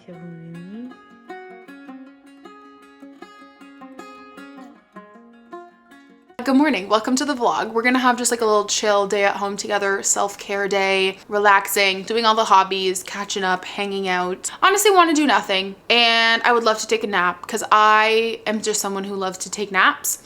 voulez. Good morning, welcome to the vlog. We're gonna have just like a little chill day at home together, self-care day, relaxing, doing all the hobbies, catching up, hanging out. Honestly, want to do nothing, and I would love to take a nap because I am just someone who loves to take naps.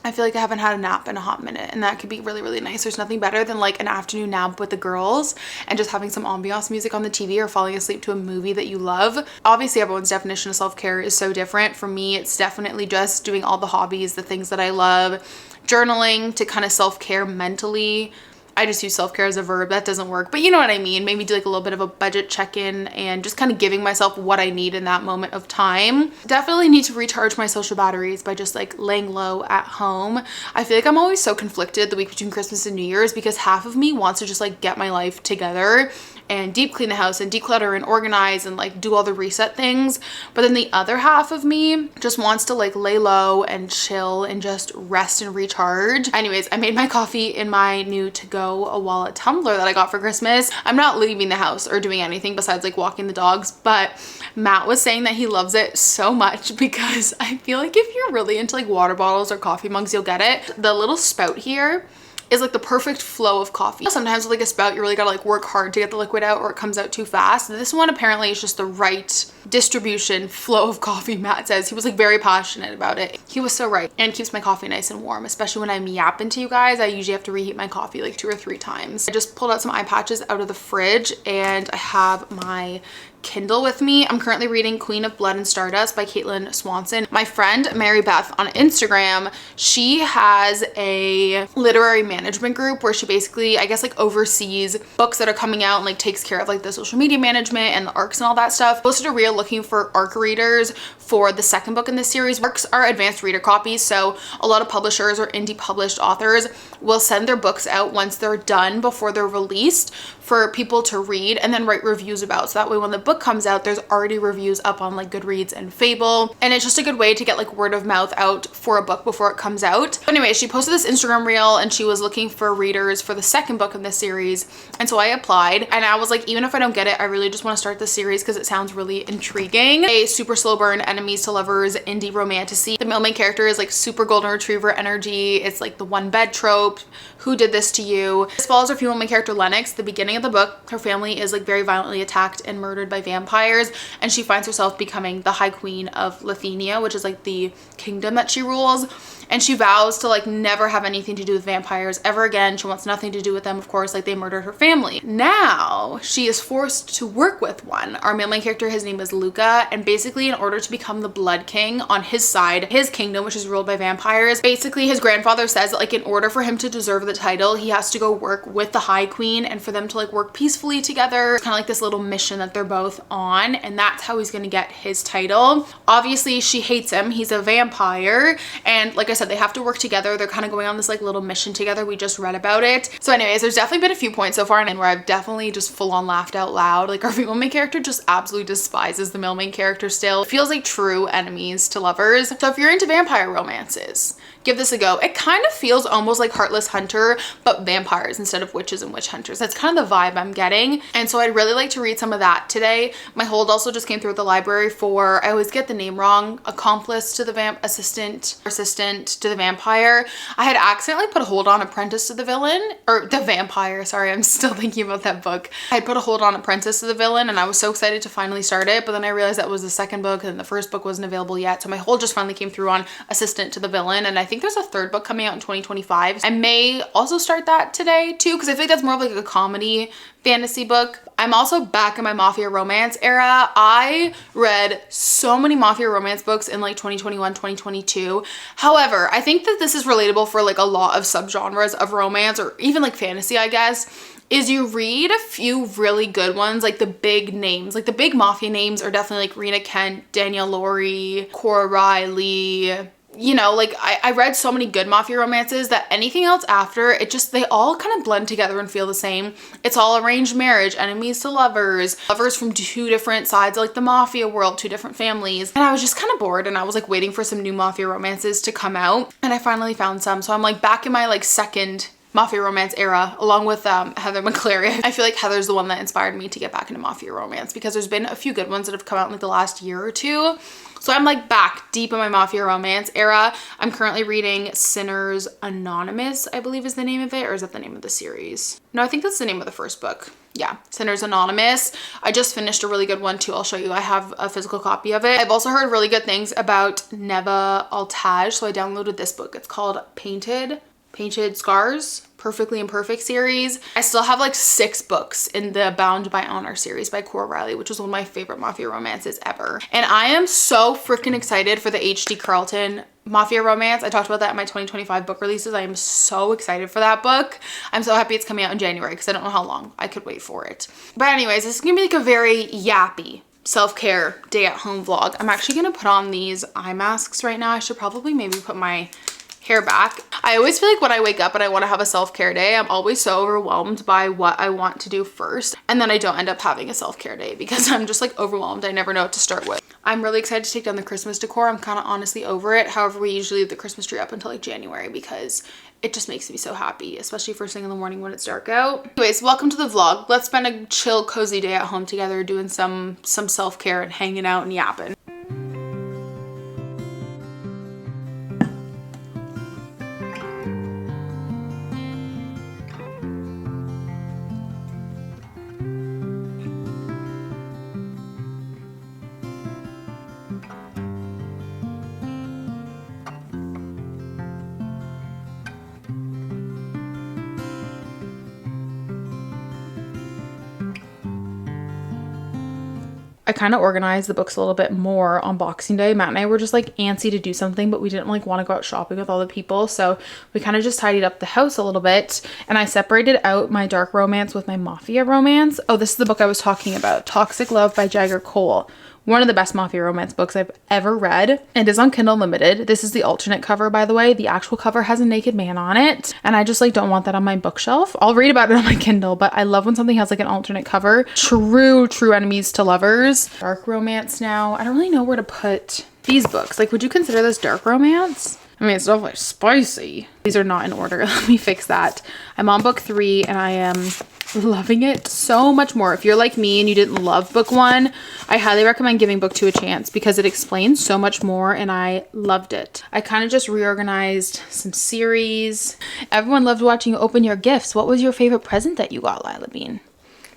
I feel like I haven't had a nap in a hot minute, and that could be really, really nice. There's nothing better than like an afternoon nap with the girls and just having some ambiance music on the TV or falling asleep to a movie that you love. Obviously, everyone's definition of self-care is so different. For me, it's definitely just doing all the hobbies, the things that I love, journaling to kind of self-care mentally. I just use self-care as a verb. That doesn't work, but you know what I mean. Maybe do like a little bit of a budget check-in and just kind of giving myself what I need in that moment of time. Definitely need to recharge my social batteries by just like laying low at home. I feel like I'm always so conflicted the week between Christmas and New Year's because half of me wants to just like get my life together and deep clean the house and declutter and organize and like do all the reset things. But then the other half of me just wants to like lay low and chill and just rest and recharge. Anyways, I made my coffee in my new to-go a wallet tumbler that I got for Christmas. I'm not leaving the house or doing anything besides like walking the dogs, but Matt was saying that he loves it so much because I feel like if you're really into like water bottles or coffee mugs, you'll get it. The little spout here is like the perfect flow of coffee. Sometimes with like a spout, you really gotta like work hard to get the liquid out or it comes out too fast. This one apparently is just the right distribution flow of coffee. Matt says he was like very passionate about it. He was so right, and keeps my coffee nice and warm, especially when I'm yapping to you guys. I usually have to reheat my coffee like 2 or 3 times. I just pulled out some eye patches out of the fridge and I have my Kindle with me. I'm currently reading Queen of Blood and Stardust by Caitlin Swanson. My friend Mary Beth on Instagram, she has a literary management group where she basically, I guess, like oversees books that are coming out and like takes care of like the social media management and the arcs and all that stuff. Posted a reel looking for arc readers for the second book in this series. Arcs are advanced reader copies, so a lot of publishers or indie published authors will send their books out once they're done before they're released for people to read and then write reviews about. So that way when the book comes out, there's already reviews up on like Goodreads and Fable, and it's just a good way to get like word of mouth out for a book before it comes out. But anyway, she posted this Instagram reel and she was looking for readers for the second book in this series, and so I applied, and I was like, even if I don't get it, I really just want to start this series because it sounds really intriguing. A super slow burn, enemies to lovers, indie romantasy. The main character is like super golden retriever energy. It's like the one bed trope. Who did this to you? This follows our female main character Lennox. The beginning of the book, her family is like very violently attacked and murdered by vampires, and she finds herself becoming the High Queen of Lithenia, which is like the kingdom that she rules. And she vows to like never have anything to do with vampires ever again. She wants nothing to do with them, of course, like they murdered her family. Now she is forced to work with one. Our main character, his name is Luca, and basically in order to become the Blood King on his side, his kingdom, which is ruled by vampires, basically his grandfather says that like in order for him to deserve the title, he has to go work with the High Queen and for them to like work peacefully together. It's kind of like this little mission that they're both on, and that's how he's gonna get his title. Obviously she hates him. He's a vampire, and like I said, they have to work together. They're kind of going on this like little mission together. We just read about it. So anyways, there's definitely been a few points so far and where I've definitely just full on laughed out loud. Like our female main character just absolutely despises the male main character still. It feels like true enemies to lovers. So if you're into vampire romances, give this a go. It kind of feels almost like Heartless Hunter, but vampires instead of witches and witch hunters. That's kind of the vibe I'm getting. And so I'd really like to read some of that today. My hold also just came through at the library for, I always get the name wrong, accomplice to the assistant to the vampire. I had accidentally put a hold on Apprentice to the Villain, or the Vampire, sorry, I'm still thinking about that book. I had put a hold on Apprentice to the Villain and I was so excited to finally start it, but then I realized that was the second book and the first book wasn't available yet. So my hold just finally came through on Assistant to the Villain, and I think there's a third book coming out in 2025. I may also start that today too, because I think that's more of like a comedy fantasy book. I'm also back in my mafia romance era. I read so many mafia romance books in like 2021, 2022. However, I think that this is relatable for like a lot of subgenres of romance or even like fantasy, I guess, is you read a few really good ones, like the big names, like the big mafia names are definitely like Rena Kent, Danielle Laurie, Cora Riley. You know, like I read so many good mafia romances that anything else after it just, they all kind of blend together and feel the same. It's all arranged marriage, enemies to lovers, lovers from 2 different sides, like the mafia world, 2 different families. And I was just kind of bored and I was like waiting for some new mafia romances to come out, and I finally found some. So I'm like back in my like second mafia romance era, along with Heather McClary. I feel like Heather's the one that inspired me to get back into mafia romance, because there's been a few good ones that have come out in like the last year or two. So I'm like back deep in my mafia romance era. I'm currently reading Sinners Anonymous, I believe is the name of it, or is that the name of the series? No, I think that's the name of the first book. Yeah, Sinners Anonymous. I just finished a really good one too. I'll show you. I have a physical copy of it. I've also heard really good things about Neva Altaj, so I downloaded this book. It's called Painted Scars, Perfectly Imperfect series. I still have like 6 books in the Bound by Honor series by Cora Riley, which was one of my favorite mafia romances ever. And I am so freaking excited for the H.D. Carlton mafia romance. I talked about that in my 2025 book releases. I am so excited for that book. I'm so happy it's coming out in January because I don't know how long I could wait for it. But anyways, this is gonna be like a very yappy self-care day at home vlog. I'm actually gonna put on these eye masks right now. I should probably maybe put my hair back. I always feel like when I wake up and I want to have a self-care day, I'm always so overwhelmed by what I want to do first, and then I don't end up having a self-care day because I'm just like overwhelmed. I never know what to start with. I'm really excited to take down the Christmas decor. I'm kind of honestly over it. However, we usually leave the Christmas tree up until like January because it just makes me so happy, especially first thing in the morning when it's dark out. Anyways, welcome to the vlog. Let's spend a chill, cozy day at home together doing some self-care and hanging out and yapping. I kind of organized the books a little bit more on Boxing Day. Matt and I were just like antsy to do something, but we didn't like want to go out shopping with all the people. So we kind of just tidied up the house a little bit, and I separated out my dark romance with my mafia romance. Oh, this is the book I was talking about, Toxic Love by Jagger Cole. One of the best mafia romance books I've ever read. It is on Kindle Unlimited. This is the alternate cover, by the way. The actual cover has a naked man on it, and I just like don't want that on my bookshelf. I'll read about it on my Kindle, but I love when something has like an alternate cover. True enemies to lovers. Dark romance now. I don't really know where to put these books. Like, would you consider this dark romance? I mean, it's definitely spicy. These are not in order. Let me fix that. I'm on book 3 and I am loving it so much more. If you're like me and you didn't love book 1, I highly recommend giving book 2 a chance because it explains so much more and I loved it. I kind of just reorganized some series. Everyone loved watching you open your gifts. What was your favorite present that you got, Lila Bean?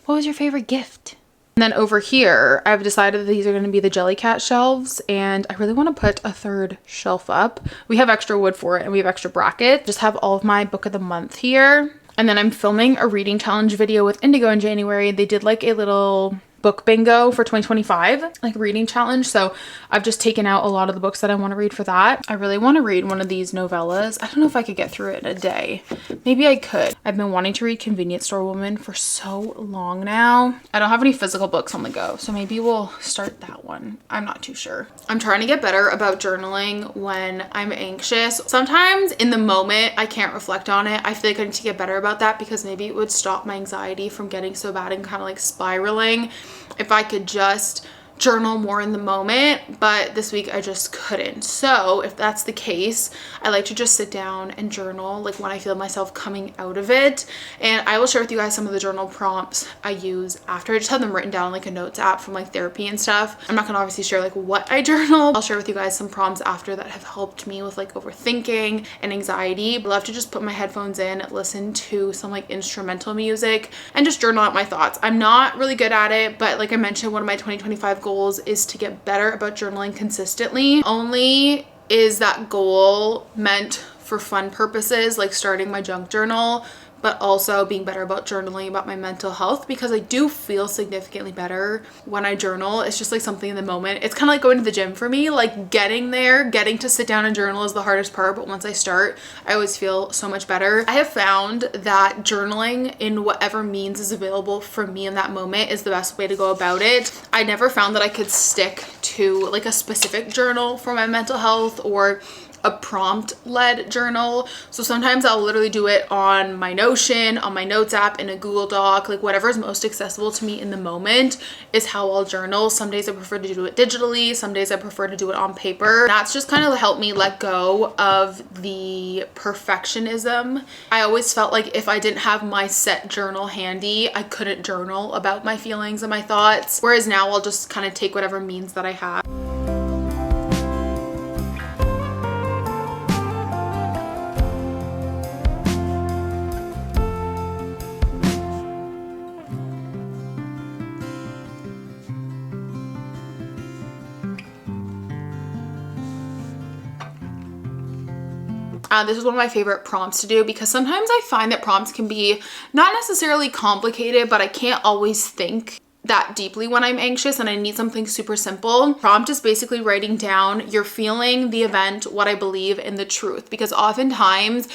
What was your favorite gift? And then over here, I've decided that these are going to be the Jellycat shelves, and I really want to put a 3rd shelf up. We have extra wood for it and we have extra brackets. Just have all of my book of the month here. And then I'm filming a reading challenge video with Indigo in January. They did like a little book bingo for 2025, like reading challenge. So I've just taken out a lot of the books that I want to read for that. I really want to read one of these novellas. I don't know if I could get through it in a day. Maybe I could. I've been wanting to read Convenience Store Woman for so long now. I don't have any physical books on the go, so maybe we'll start that one. I'm not too sure. I'm trying to get better about journaling when I'm anxious. Sometimes in the moment, I can't reflect on it. I feel like I need to get better about that because maybe it would stop my anxiety from getting so bad and kind of like spiraling if I could just journal more in the moment, but this week I just couldn't. So if that's the case, I like to just sit down and journal like when I feel myself coming out of it. And I will share with you guys some of the journal prompts I use after. I just have them written down like a notes app from like therapy and stuff. I'm not gonna obviously share like what I journal. I'll share with you guys some prompts after that have helped me with like overthinking and anxiety. I love to just put my headphones in, listen to some like instrumental music and just journal out my thoughts. I'm not really good at it, but like I mentioned, one of my 2025 goals is to get better about journaling consistently. Only is that goal meant for fun purposes, like starting my junk journal, but also being better about journaling about my mental health, because I do feel significantly better when I journal. It's just like something in the moment. It's kind of like going to the gym for me, like getting there, getting to sit down and journal is the hardest part, but once I start, I always feel so much better. I have found that journaling in whatever means is available for me in that moment is the best way to go about it. I never found that I could stick to like a specific journal for my mental health or a prompt-led journal. So sometimes I'll literally do it on my Notion, on my notes app, in a Google Doc, like whatever is most accessible to me in the moment is how I'll journal. Some days I prefer to do it digitally, some days I prefer to do it on paper. That's just kind of helped me let go of the perfectionism. I always felt like if I didn't have my set journal handy, I couldn't journal about my feelings and my thoughts. Whereas now I'll just kind of take whatever means that I have. This is one of my favorite prompts to do because sometimes I find that prompts can be not necessarily complicated, but I can't always think that deeply when I'm anxious and I need something super simple. Prompt is basically writing down your feeling, the event, what I believe, and the truth, because oftentimes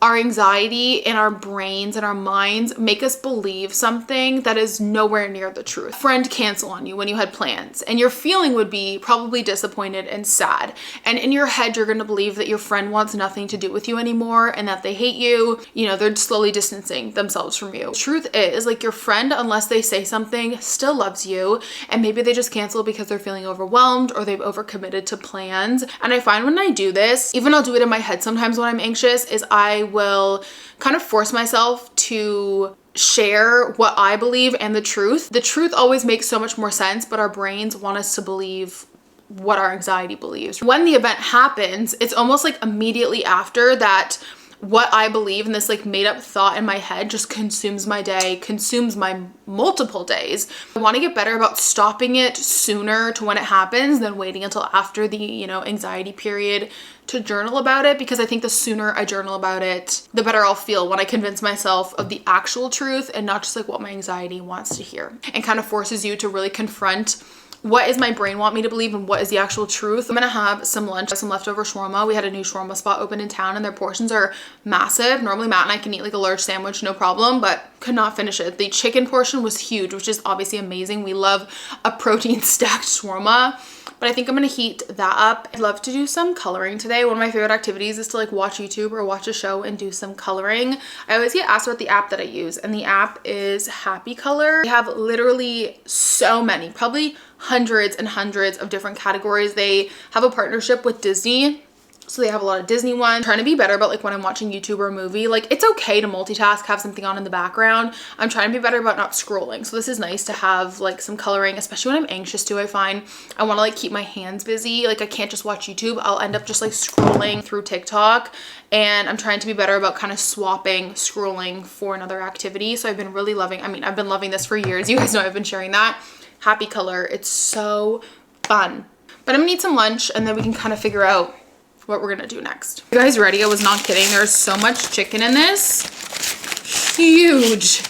our anxiety and our brains and our minds make us believe something that is nowhere near the truth. A friend cancel on you when you had plans, and your feeling would be probably disappointed and sad. And in your head, you're gonna believe that your friend wants nothing to do with you anymore and that they hate you. You know, they're slowly distancing themselves from you. The truth is, like, your friend, unless they say something, still loves you. And maybe they just cancel because they're feeling overwhelmed or they've overcommitted to plans. And I find when I do this, even I'll do it in my head sometimes when I'm anxious, is I will kind of force myself to share what I believe and the truth. The truth always makes so much more sense, but our brains want us to believe what our anxiety believes. When the event happens, it's almost like immediately after that, what I believe in this like made up thought in my head just consumes my day, consumes my multiple days. I want to get better about stopping it sooner to when it happens than waiting until after the, you know, anxiety period to journal about it, because I think the sooner I journal about it, the better I'll feel when I convince myself of the actual truth and not just like what my anxiety wants to hear, and kind of forces you to really confront what is my brain want me to believe and what is the actual truth. I'm gonna have some lunch, some leftover shawarma. We had a new shawarma spot open in town and their portions are massive. Normally Matt and I can eat like a large sandwich, no problem, but could not finish it. The chicken portion was huge, which is obviously amazing. We love a protein stacked shawarma, but I think I'm gonna heat that up. I'd love to do some coloring today. One of my favorite activities is to like watch YouTube or watch a show and do some coloring. I always get asked about the app that I use, and the app is Happy Color. They have literally so many, probably hundreds and hundreds of different categories. They have a partnership with Disney, so they have a lot of Disney ones. I'm trying to be better about like when I'm watching YouTube or a movie, like it's okay to multitask, have something on in the background. I'm trying to be better about not scrolling. So this is nice to have like some coloring, especially when I'm anxious too. I find I want to like keep my hands busy. Like I can't just watch YouTube. I'll end up just like scrolling through TikTok, and I'm trying to be better about kind of swapping scrolling for another activity. So I've been really loving, I mean, I've been loving this for years. You guys know I've been sharing that. Happy Color, it's so fun. But I'm gonna eat some lunch and then we can kind of figure out what we're gonna do next. You guys ready? I was not kidding. There's so much chicken in this. Huge.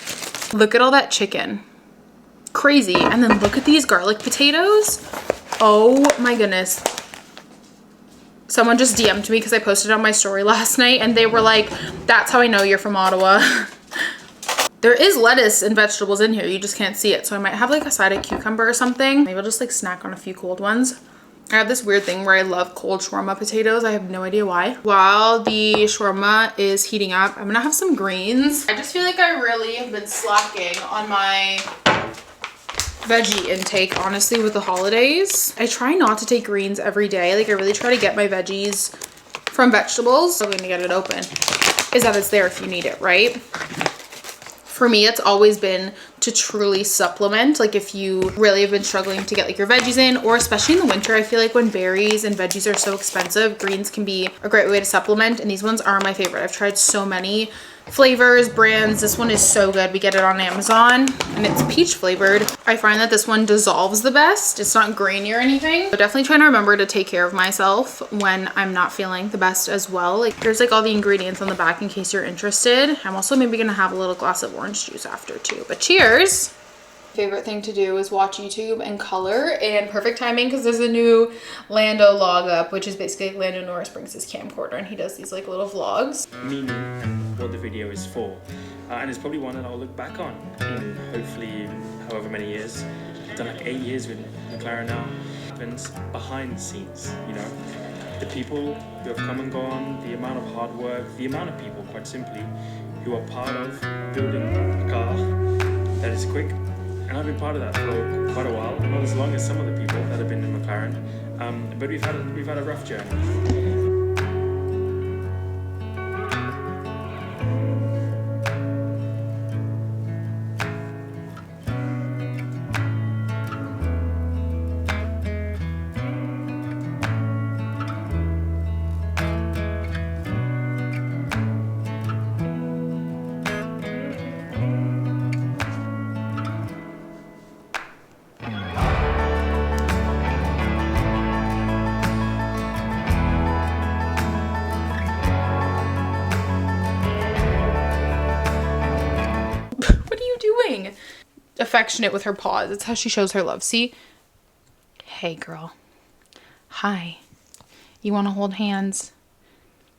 Look at all that chicken. Crazy. And then look at these garlic potatoes. Oh my goodness. Someone just DM'd me because I posted on my story last night and they were like, that's how I know you're from Ottawa. There is lettuce and vegetables in here, you just can't see it. So I might have like a side of cucumber or something. Maybe I'll just like snack on a few cold ones. I have this weird thing where I love cold shawarma potatoes. I have no idea why. While the shawarma is heating up, I'm gonna have some greens. I just feel like I really have been slacking on my veggie intake, honestly, with the holidays. I try not to take greens every day. Like I really try to get my veggies from vegetables. I'm gonna get it open. Is that it's there if you need it, right? For me, it's always been to truly supplement. Like if you really have been struggling to get like your veggies in, or especially in the winter, I feel like when berries and veggies are so expensive, greens can be a great way to supplement. And these ones are my favorite. I've tried so many flavors, brands. This one is so good. We get it on Amazon and it's peach flavored. I find that this one dissolves the best. It's not grainy or anything. So definitely trying to remember to take care of myself when I'm not feeling the best as well. Like there's like all the ingredients on the back in case you're interested. I'm also maybe gonna have a little glass of orange juice after too, but cheers. Favorite thing to do is watch YouTube and color, and perfect timing because there's a new Lando log up, which is basically Lando Norris brings his camcorder and he does these like little vlogs. Meaning what the video is for, and it's probably one that I'll look back on in hopefully however many years. I've done like 8 years with McLaren now. Happens behind the scenes, you know. the people who have come and gone, the amount of hard work, the amount of people, quite simply, who are part of building a car that is quick. And I've been part of that for quite a while, not as long as some of the people that have been in McLaren, but we've had a rough journey. Affectionate with her paws. It's how she shows her love. See? Hey, girl. Hi. You want to hold hands?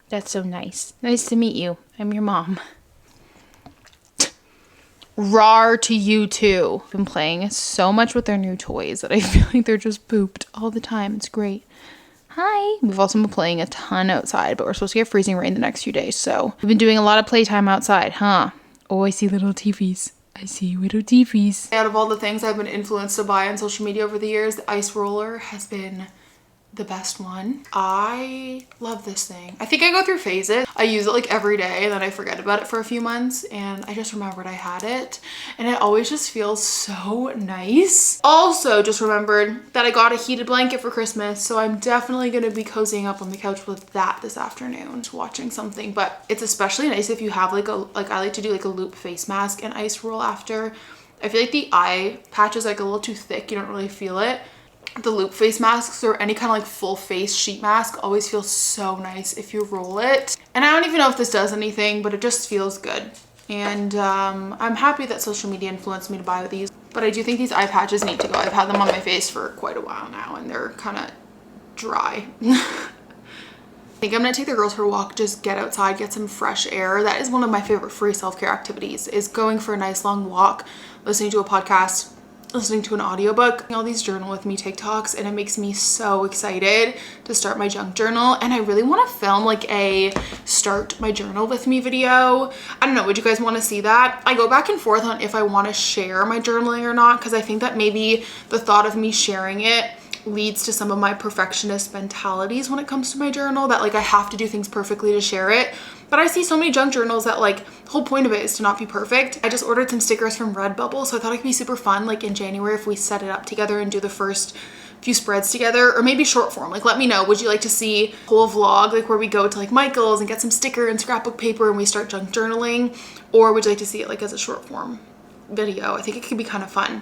That's so nice. Nice to meet you. I'm your mom. Rawr to you too. I've been playing so much with their new toys that I feel like they're just pooped all the time. It's great. Hi. We've also been playing a ton outside, but we're supposed to get freezing rain the next few days, so we've been doing a lot of playtime outside, huh? Oh, I see little teepees. I see little teepees. Out of all the things I've been influenced to buy on social media over the years, the ice roller has been the best one. I love this thing. I think I go through phases. I use it like every day and then I forget about it for a few months, and I just remembered I had it and it always just feels so nice. Also just remembered that I got a heated blanket for Christmas, so I'm definitely going to be cozying up on the couch with that this afternoon, just watching something. But it's especially nice if you have like I like to do like a loop face mask and ice roll after. I feel like the eye patch is like a little too thick, you don't really feel it. The loop face masks or any kind of like full face sheet mask always feels so nice if you roll it. And I don't even know if this does anything, but it just feels good. And I'm happy that social media influenced me to buy these, but I do think these eye patches need to go. I've had them on my face for quite a while now and they're kind of dry. I think I'm gonna take the girls for a walk, just get outside, get some fresh air. That is one of my favorite free self-care activities, is going for a nice long walk, listening to a podcast, listening to an audiobook, all these journal with me TikToks, and it makes me so excited to start my junk journal. And I really want to film like a start my journal with me video. I don't know, would you guys want to see that? I go back and forth on if I want to share my journaling or not, because I think that maybe the thought of me sharing it leads to some of my perfectionist mentalities when it comes to my journal, that like I have to do things perfectly to share it. But I see so many junk journals that like the whole point of it is to not be perfect. I just ordered some stickers from Redbubble, so I thought it could be super fun like in January if we set it up together and do the first few spreads together, or maybe short form. Like let me know, would you like to see a whole vlog like where we go to like Michael's and get some sticker and scrapbook paper and we start junk journaling, or would you like to see it like as a short form video? I think it could be kind of fun.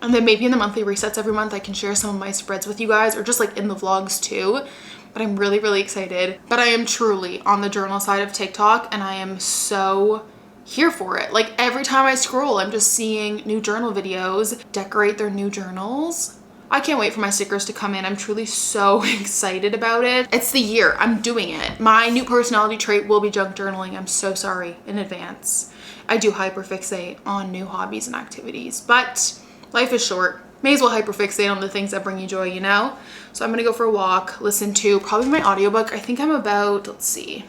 And then maybe in the monthly resets every month I can share some of my spreads with you guys, or just like in the vlogs too. But I'm really, really excited. But I am truly on the journal side of TikTok and I am so here for it. Like every time I scroll, I'm just seeing new journal videos, decorate their new journals. I can't wait for my stickers to come in. I'm truly so excited about it. It's the year, I'm doing it. My new personality trait will be junk journaling. I'm so sorry in advance. I do hyperfixate on new hobbies and activities, but life is short. May as well hyperfixate on the things that bring you joy, you know? So I'm gonna go for a walk, listen to probably my audiobook. I think I'm about, let's see,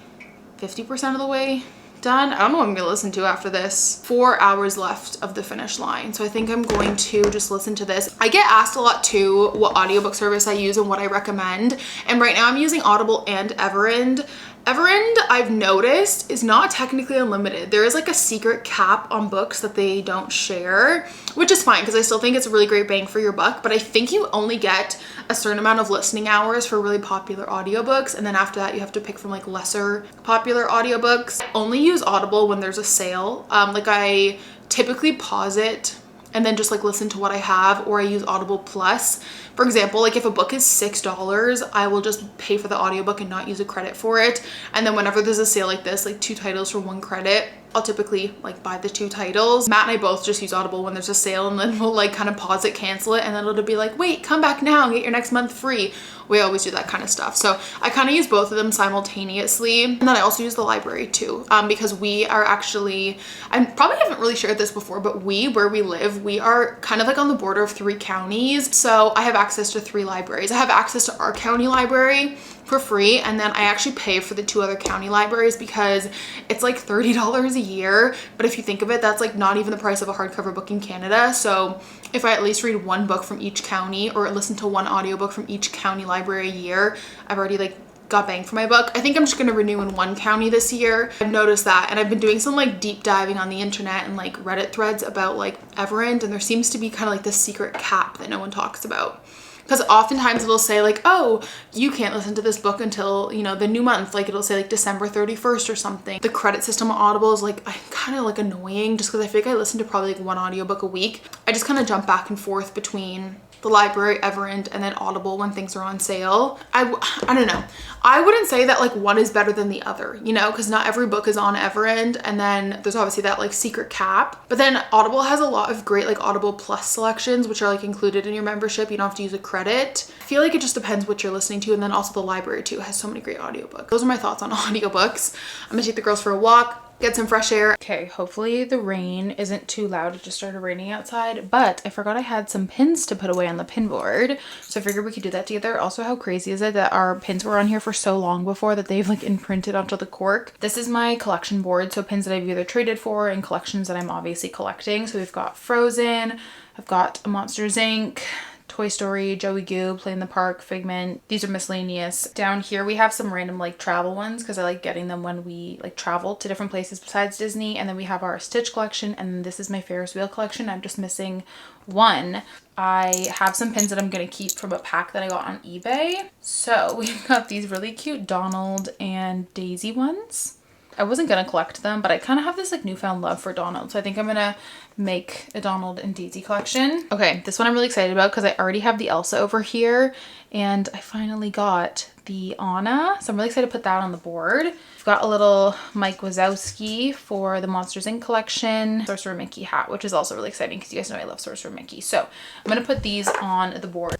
50% of the way done. I don't know what I'm gonna listen to after this. 4 hours left of the finish line. So I think I'm going to just listen to this. I get asked a lot too what audiobook service I use and what I recommend. And right now I'm using Audible and Everend. Everend, I've noticed, is not technically unlimited. There is like a secret cap on books that they don't share, which is fine because I still think it's a really great bang for your buck, but I think you only get a certain amount of listening hours for really popular audiobooks, and then after that you have to pick from like lesser popular audiobooks. I only use Audible when there's a sale. Like I typically pause it and then just like listen to what I have, or I use Audible Plus. For example, like if a book is $6, I will just pay for the audiobook and not use a credit for it. And then whenever there's a sale like this, like 2 titles for 1 credit, I'll typically like buy the 2 titles. Matt and I both just use Audible when there's a sale, and then we'll like kind of pause it, cancel it, and then it'll be like, wait, come back now and get your next month free. We always do that kind of stuff. So I kind of use both of them simultaneously. And then I also use the library too, because we are actually, I probably haven't really shared this before, but where we live, we are kind of like on the border of 3 counties. So I have access to 3 libraries. I have access to our county library, for free, and then I actually pay for the 2 other county libraries because it's like $30 a year. But if you think of it, that's like not even the price of a hardcover book in Canada. So if I at least read 1 book from each county or listen to 1 audiobook from each county library a year, I've already like got bang for my buck. I think I'm just gonna renew in 1 county this year. I've noticed that, and I've been doing some like deep diving on the internet and like Reddit threads about like Everend, and there seems to be kind of like this secret cap that no one talks about. Because oftentimes it'll say like, oh, you can't listen to this book until, you know, the new month. Like it'll say like December 31st or something. The credit system on Audible is like kind of like annoying just because I feel like I listen to probably like 1 audiobook a week. I just kind of jump back and forth between the library, Everend, and then Audible when things are on sale. I don't know. I wouldn't say that like one is better than the other, you know, because not every book is on Everend, and then there's obviously that like secret cap. But then Audible has a lot of great like Audible Plus selections, which are like included in your membership. You don't have to use a credit. I feel like it just depends what you're listening to, and then also the library too has so many great audiobooks. Those are my thoughts on audiobooks. I'm gonna take the girls for a walk, get some fresh air. Okay, hopefully the rain isn't too loud. It just started raining outside, but I forgot I had some pins to put away on the pin board, so I figured we could do that together. Also, how crazy is it that our pins were on here for so long before that they've like imprinted onto the cork? This is my collection board, so pins that I've either traded for and collections that I'm obviously collecting. So we've got Frozen, I've got Monsters Inc., Toy Story, Joey Goo, Play in the Park, Figment. These are miscellaneous. Down here we have some random like travel ones because I like getting them when we like travel to different places besides Disney. And then we have our Stitch collection, and this is my Ferris wheel collection. I'm just missing 1. I have some pins that I'm gonna keep from a pack that I got on eBay. So we've got these really cute Donald and Daisy ones. I wasn't gonna collect them, but I kind of have this like newfound love for Donald, so I think I'm gonna make a Donald and Daisy collection. Okay, this one I'm really excited about because I already have the Elsa over here, and I finally got the Anna, so I'm really excited to put that on the board. I've got a little Mike Wazowski for the Monsters Inc. collection, Sorcerer Mickey hat, which is also really exciting because you guys know I love Sorcerer Mickey. So I'm gonna put these on the board,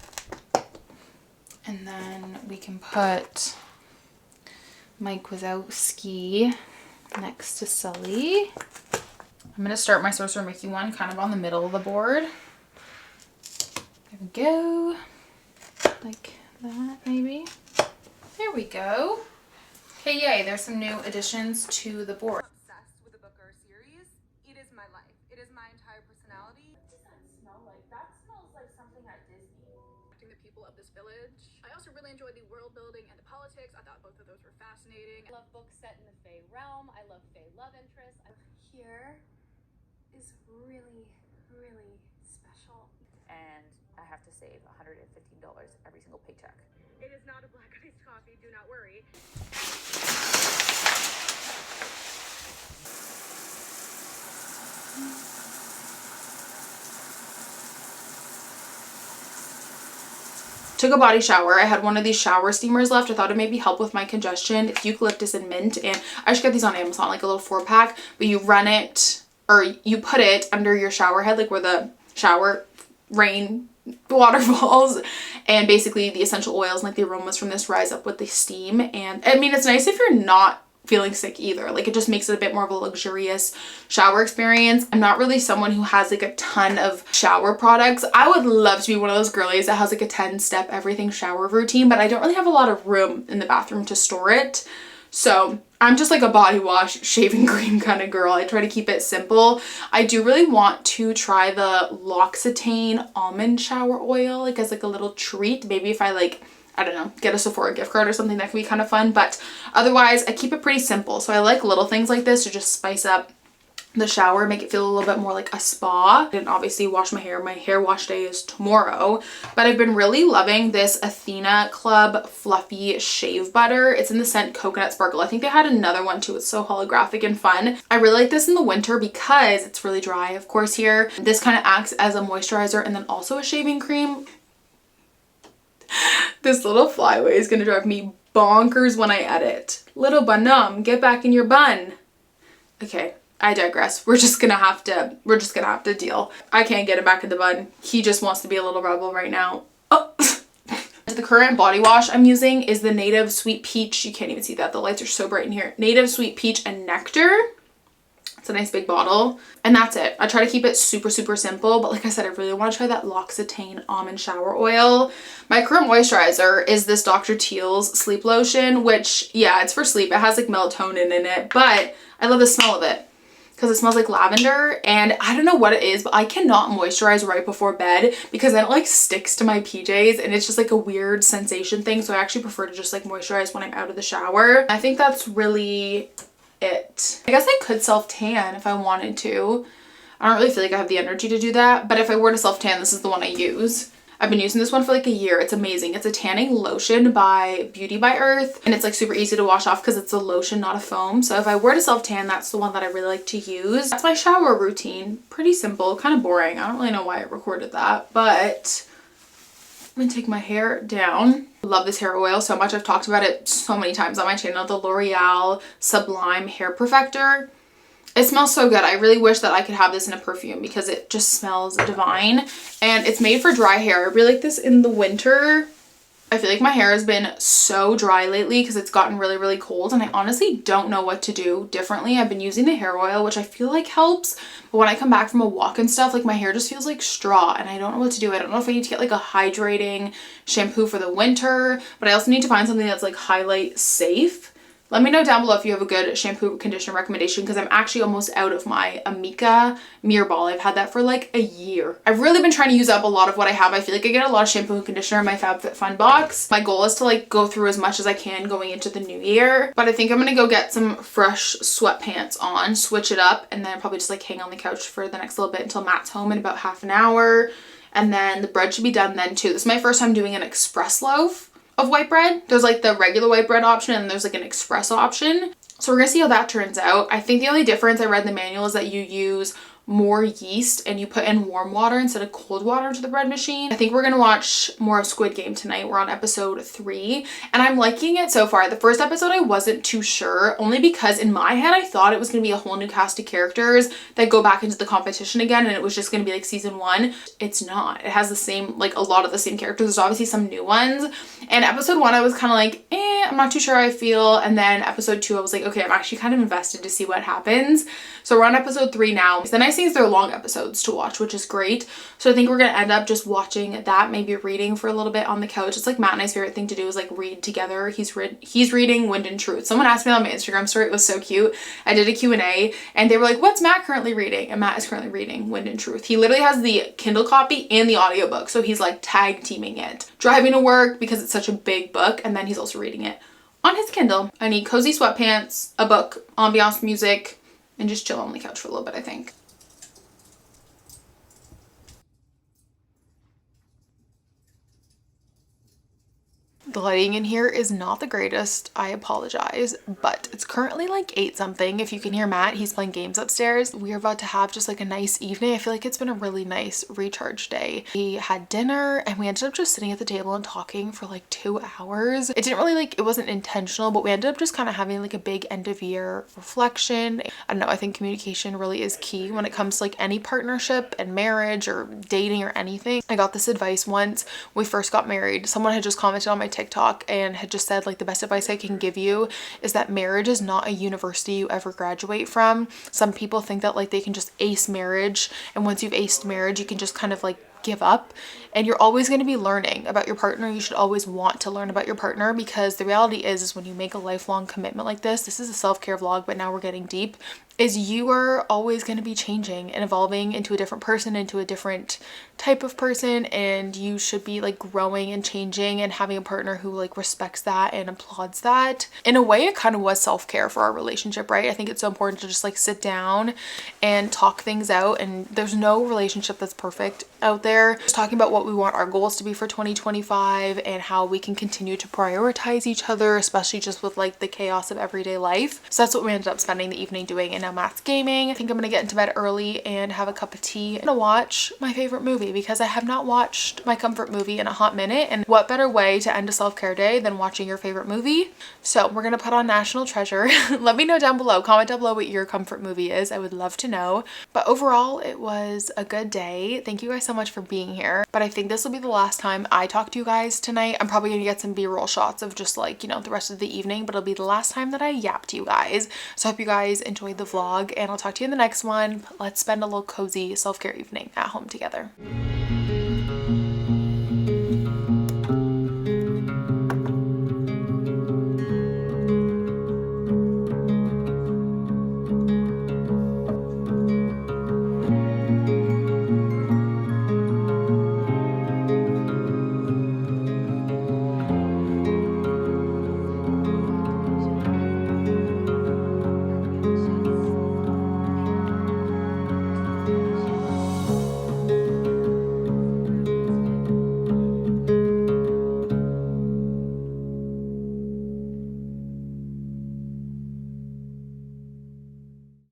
and then we can put Mike Wazowski next to Sully. I'm gonna start my Sorcerer Mickey one kind of on the middle of the board. There we go. Like that, maybe. There we go. Okay, yay, there's some new additions to the board. Obsessed with the Booker series. It is my life. It is my entire personality. What does that smell like? That smells like something at Disney. The people of this village. I also really enjoyed the world building and the politics. I thought both of those were fascinating. I love books set in the Fae realm. I love Fae love interests. Here is really, really special. And I have to save $115 every single paycheck. It is not a black iced coffee, do not worry. Took a body shower. I had one of these shower steamers left. I thought it maybe help with my congestion. It's eucalyptus and mint, and I just got these on Amazon, like a little 4-pack, but you run it, or you put it under your shower head, like where the shower rain water falls, and basically the essential oils and like the aromas from this rise up with the steam. And I mean, it's nice if you're not feeling sick either. Like it just makes it a bit more of a luxurious shower experience. I'm not really someone who has like a ton of shower products. I would love to be one of those girlies that has like a 10-step everything shower routine, but I don't really have a lot of room in the bathroom to store it. So I'm just like a body wash, shaving cream kind of girl. I try to keep it simple. I do really want to try the L'Occitane almond shower oil, like as like a little treat. Maybe if I like, I don't know, get a Sephora gift card or something, that can be kind of fun. But otherwise, I keep it pretty simple. So I like little things like this to just spice up the shower, make it feel a little bit more like a spa. I didn't obviously wash my hair. My hair wash day is tomorrow, but I've been really loving this Athena Club Fluffy Shave Butter. It's in the scent Coconut Sparkle. I think they had another one too. It's so holographic and fun. I really like this in the winter because it's really dry, of course, here. This kind of acts as a moisturizer and then also a shaving cream. This little flyway is gonna drive me bonkers when I edit. Little Bunum, get back in your bun. Okay, I digress. We're just gonna have to deal. I can't get him back in the bun. He just wants to be a little rebel right now. Oh. The current body wash I'm using is the Native Sweet Peach. You can't even see that. The lights are so bright in here. Native Sweet Peach and Nectar. It's a nice big bottle. And that's it. I try to keep it super, super simple. But like I said, I really want to try that L'Occitane almond shower oil. My current moisturizer is this Dr. Teal's sleep lotion, which, yeah, it's for sleep. It has like melatonin in it. But I love the smell of it because it smells like lavender. And I don't know what it is, but I cannot moisturize right before bed because then it like sticks to my PJs and it's just like a weird sensation thing. So I actually prefer to just like moisturize when I'm out of the shower. I think that's really it. I guess I could self tan if I wanted to. I don't really feel like I have the energy to do that, but if I were to self tan, this is the one I use. I've been using this one for like a year. It's amazing. It's a tanning lotion by Beauty by Earth, and it's like super easy to wash off because it's a lotion, not a foam. So if I were to self tan, that's the one that I really like to use. That's my shower routine. Pretty simple, kind of boring. I don't really know why I recorded that, but I'm gonna take my hair down. I love this hair oil so much. I've talked about it so many times on my channel. The L'Oreal Sublime Hair Perfector. It smells so good. I really wish that I could have this in a perfume because it just smells divine. And it's made for dry hair. I really like this in the winter. I feel like my hair has been so dry lately because it's gotten really, really cold, and I honestly don't know what to do differently. I've been using the hair oil, which I feel like helps, but when I come back from a walk and stuff, like my hair just feels like straw and I don't know what to do. I don't know if I need to get like a hydrating shampoo for the winter, but I also need to find something that's like highlight safe. Let me know down below if you have a good shampoo conditioner recommendation because I'm actually almost out of my Amika Mirror Ball. I've had that for like a year. I've really been trying to use up a lot of what I have. I feel like I get a lot of shampoo and conditioner in my FabFitFun box. My goal is to like go through as much as I can going into the new year, but I think I'm gonna go get some fresh sweatpants on, switch it up, and then probably just like hang on the couch for the next little bit until Matt's home in about half an hour. And then the bread should be done then too. This is my first time doing an express loaf of white bread. There's like the regular white bread option and there's like an express option. So we're gonna see how that turns out. I think the only difference I read in the manual is that you use more yeast and you put in warm water instead of cold water to the bread machine. I think we're gonna watch more of Squid Game tonight. We're on episode 3 and I'm liking it so far. The first episode I wasn't too sure, only because in my head I thought it was gonna be a whole new cast of characters that go back into the competition again and it was just gonna be like season 1. It's not. It has the same, like a lot of the same characters. There's obviously some new ones. And episode 1 I was kind of like, I'm not too sure how I feel. And then episode 2 I was like, okay, I'm actually kind of invested to see what happens. So we're on episode 3 now. The nice thing is they're long episodes to watch, which is great. So I think we're gonna end up just watching that, maybe reading for a little bit on the couch. It's like Matt and I's favorite thing to do is like read together. He's reading Wind and Truth. Someone asked me on my Instagram story, it was so cute. I did a Q&A and they were like, what's Matt currently reading? And Matt is currently reading Wind and Truth. He literally has the Kindle copy and the audiobook. So he's like tag teaming it. Driving to work because it's such a big book, and then he's also reading it on his Kindle. I need cozy sweatpants, a book, ambiance music, and just chill on the couch for a little bit, I think. The lighting in here is not the greatest. I apologize, but it's currently like 8 something. If you can hear Matt, he's playing games upstairs. We are about to have just like a nice evening. I feel like it's been a really nice recharge day. We had dinner and we ended up just sitting at the table and talking for like 2 hours. It didn't really like, it wasn't intentional, but we ended up just kind of having like a big end of year reflection. I don't know, I think communication really is key when it comes to like any partnership and marriage or dating or anything. I got this advice once when we first got married. Someone had just commented on my TikTok and had just said like the best advice I can give you is that marriage is not a university you ever graduate from. Some people think that like they can just ace marriage, and once you've aced marriage you can just kind of like give up, and you're always going to be learning about your partner. You should always want to learn about your partner, because the reality is when you make a lifelong commitment like this is a self-care vlog, but now we're getting deep, is you are always going to be changing and evolving into a different person, into a different type of person, and you should be like growing and changing and having a partner who like respects that and applauds that. In a way, it kind of was self-care for our relationship, right? I think it's so important to just like sit down and talk things out, and there's no relationship that's perfect out there. Just talking about what we want our goals to be for 2025 and how we can continue to prioritize each other, especially just with like the chaos of everyday life. So that's what we ended up spending the evening doing, and now Matt's gaming. I think I'm gonna get into bed early and have a cup of tea. I'm gonna watch my favorite movie because I have not watched my comfort movie in a hot minute, and what better way to end a self-care day than watching your favorite movie? So we're gonna put on National Treasure. Let me know down below, comment down below what your comfort movie is. I would love to know. But overall, it was a good day. Thank you guys so much for being here. But I think this will be the last time I talk to you guys tonight. I'm probably gonna get some b-roll shots of just like, you know, the rest of the evening, but it'll be the last time that I yap to you guys. So I hope you guys enjoyed the vlog. vlog, and I'll talk to you in the next one. Let's spend a little cozy self-care evening at home together.